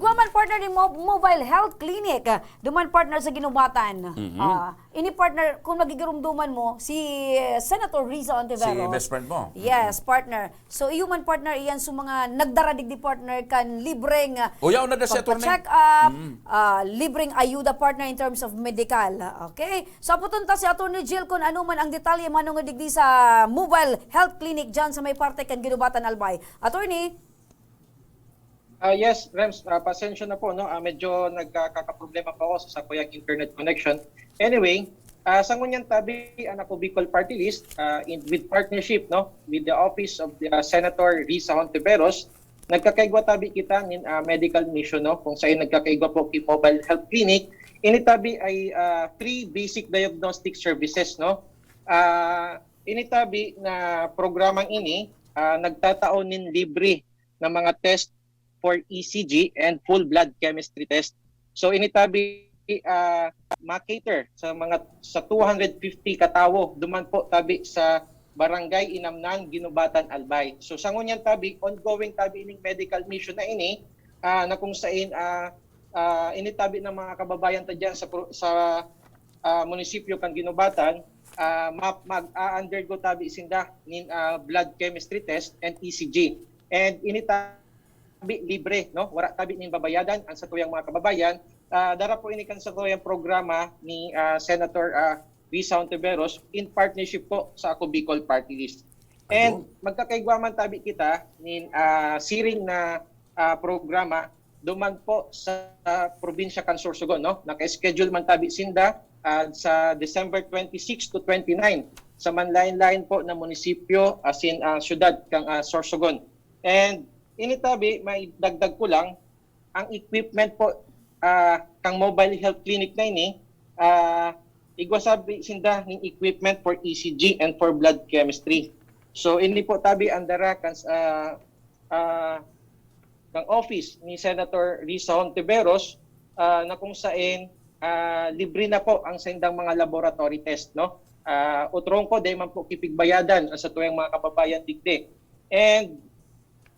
Igwaman partner ni Mobile Health Clinic. Duman partner sa ginubatan. Ini partner, kung magigirumduman mo, si Senator Riza Ontiveros. Si best friend mo. Yes, partner. So, iyuman partner, iyan sa mga nagdaradig di partner kan libreng Uyaw na si attorney. check up, libreng ayuda partner in terms of medical. Okay? So, putunta si Attorney Jill kung ano man ang detalye manong digdi sa Mobile Health Clinic dyan sa may parte kan ginubatan Albay. Attorney? Yes, Rems, pasensya na po, no? Medyo nagkakaproblema pa ako sa kuyang internet connection. Anyway, sa ngunyan tabi ang ako Bicol Party List with partnership, no, with the office of the Senator Riza Ontiveros, nagkakaigwa tabi kita ng medical mission, no, kung saan nagkakaigwa po kay Mobile Health Clinic. Initabi ay free basic diagnostic services, no. Initabi na programang ini nagtataon nin libre ng mga test for ECG and full blood chemistry test. So initabi makater sa 250 katawo duman po tabi sa Barangay Inamnan, Ginubatan, Albay. So sa ngunyan tabi, ongoing tabi ining medical mission na ini na kung saan initabi ng mga kababayan ta dyan sa munisipyo kan Ginubatan, mag-undergo tabi sinda nin blood chemistry test and ECG. And initabi libre, no? Wala tabi nin babayadan ang sa tuyang mga kababayan. Dara po inikan sa tuyang programa ni Senator Riza Ontiveros in partnership po sa ako Bicol Party List. And magkakaigwaman tabi kita nin siring na programa duman po sa probinsya kan Sorsogon, no? Naka-schedule man tabi sinda sa December 26 to 29 sa manlain-lain po na munisipyo asin syudad kang Sorsogon. And initabi may dagdag ko lang ang equipment po kang Mobile Health Clinic na ini igwasabi sinda ng equipment for ECG and for blood chemistry. So ini po tabi andara kan kang office ni Senator Riza Ontiveros na kung saan libre na po ang sendang mga laboratory test, no. Utrong ko day man po kipigbayadan sa tuyang mga kababayan digde. And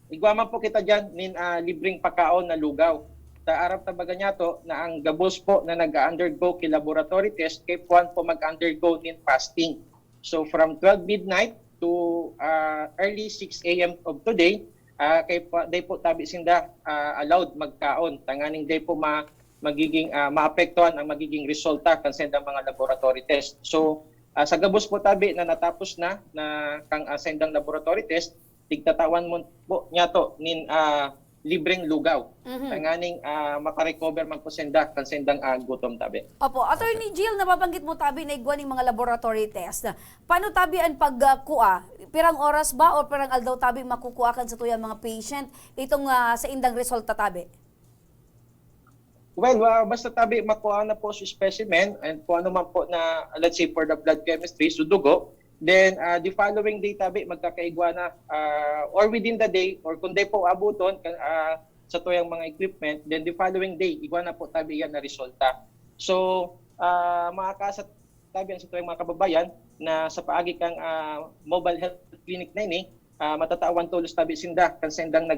igwaman po kita diyan nin libreng pagkaon na lugaw. Arap tabaga niya to na ang gabos po na nag-undergo kay laboratory test kay puan po mag-undergo nin fasting. So from 12 midnight to early 6 a.m. of today, kay day po tabi sinda allowed magkaon. Tanganing day po magiging maapektuhan ang magiging resulta kan senda mga laboratory test. So sa gabos po tabi na natapos na kang sendang laboratory test, tigtatawan mo po niya to nin libreng lugaw. Tanganing makarecover man po senda kan sendang gutom tabi. Opo, Attorney Jill, nababanggit mo tabi na igwa ng mga laboratory test. Paano tabi ang pagkuha? Pirang oras ba o pirang aldaw tabi makukuha kan sa tuyang mga patient itong sa indang resulta tabi? Well, basta tabi makuha na po si specimen and kung ano man po na, let's say for the blood chemistry, so dugo, then the following day tabi magkakaigwa na or within the day or kung day po abuton sa tuyang mga equipment, then the following day igwa na po tabi yan na resulta. So makakasa tabi ang sa tuyang mga kababayan na sa paagi kang Mobile Health Clinic na ini matatawan tulos tabi sinda kan sendang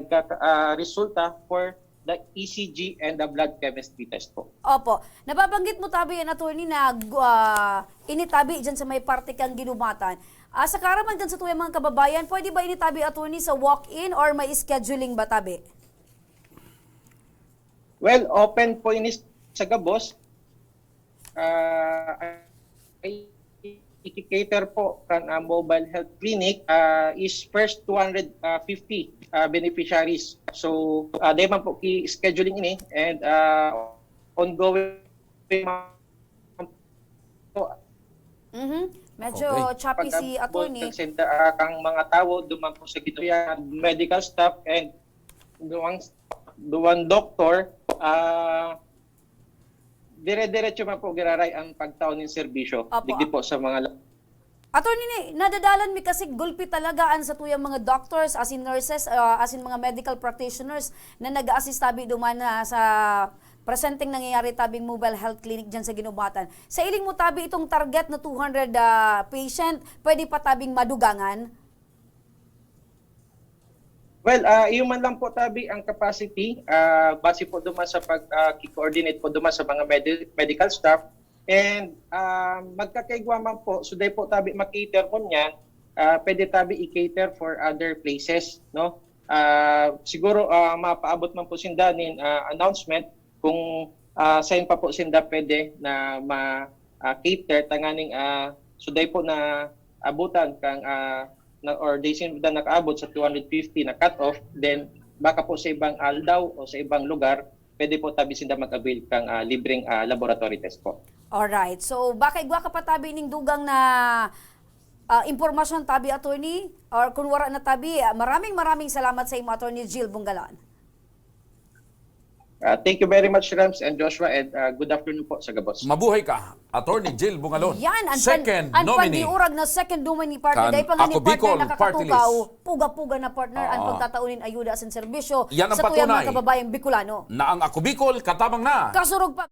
resulta for the ECG and the blood chemistry test po. Opo. Nababanggit mo tabi yan, Attorney, na initabi dyan sa may parte kang Ginubatan. Sa karaman dyan sa tuyang mga kababayan, pwede ba initabi, Attorney, sa walk-in or may scheduling ba tabi? Well, open po ini sa gabos. I-cater po kan Mobile Health Clinic is first 250 beneficiaries. So, day man po i-scheduling ini and ongoing po. Medyo choppy si Attorney. Kang mga tao duman po sa gituya medical staff and duwang doktor dire-diretso man po giraray ang pagtaon ng serbisyo. Digdi po sa mga Attorney, nadadalan mi kasi gulpi talagaan sa tuyang mga doctors, as in nurses, as in mga medical practitioners na nag-assist tabi duman sa presenteng nangyayari tabing Mobile Health Clinic dyan sa Ginubatan. Sa iling mo tabi itong target na 200 patient, pwede pa tabing madugangan? Well, iyo man lang po tabi ang capacity base po duman sa pag-coordinate po duman sa mga medical staff, and magkakaigwa man po so po tabi makater po niyan, pwede tabi i-cater for other places, no? Siguro mapaabot man po sinda nin announcement kung saan pa po sinda pwede na ma-cater tanganing so po na abutan kang or they sinda nakaabot sa 250 na cut-off, then baka po sa ibang aldaw o sa ibang lugar, pwede po tabi sinda mag-avail kang libreng laboratory test po. Alright. So, baka igwa ka pa tabi ning dugang na impormasyon tabi, attorney, or kung wala na tabi, maraming salamat sa imo, Attorney Jill Bungalan. Thank you very much, Rams and Joshua, and good afternoon po sa Gabos. Mabuhay ka, Attorney Jill Bungalon. Yan, Second ang nominee. pandiurag na second nominee Kan partner. Dahil pa nga ni Ako Bicol partner Party nakakatukaw, List. puga-puga na partner, ang pagtataunin ayuda sa serbisyo Yan ang sa tuyang patunay mga kababayang Bicolano. Na ang Ako Bicol katabang na. Kasurog pa.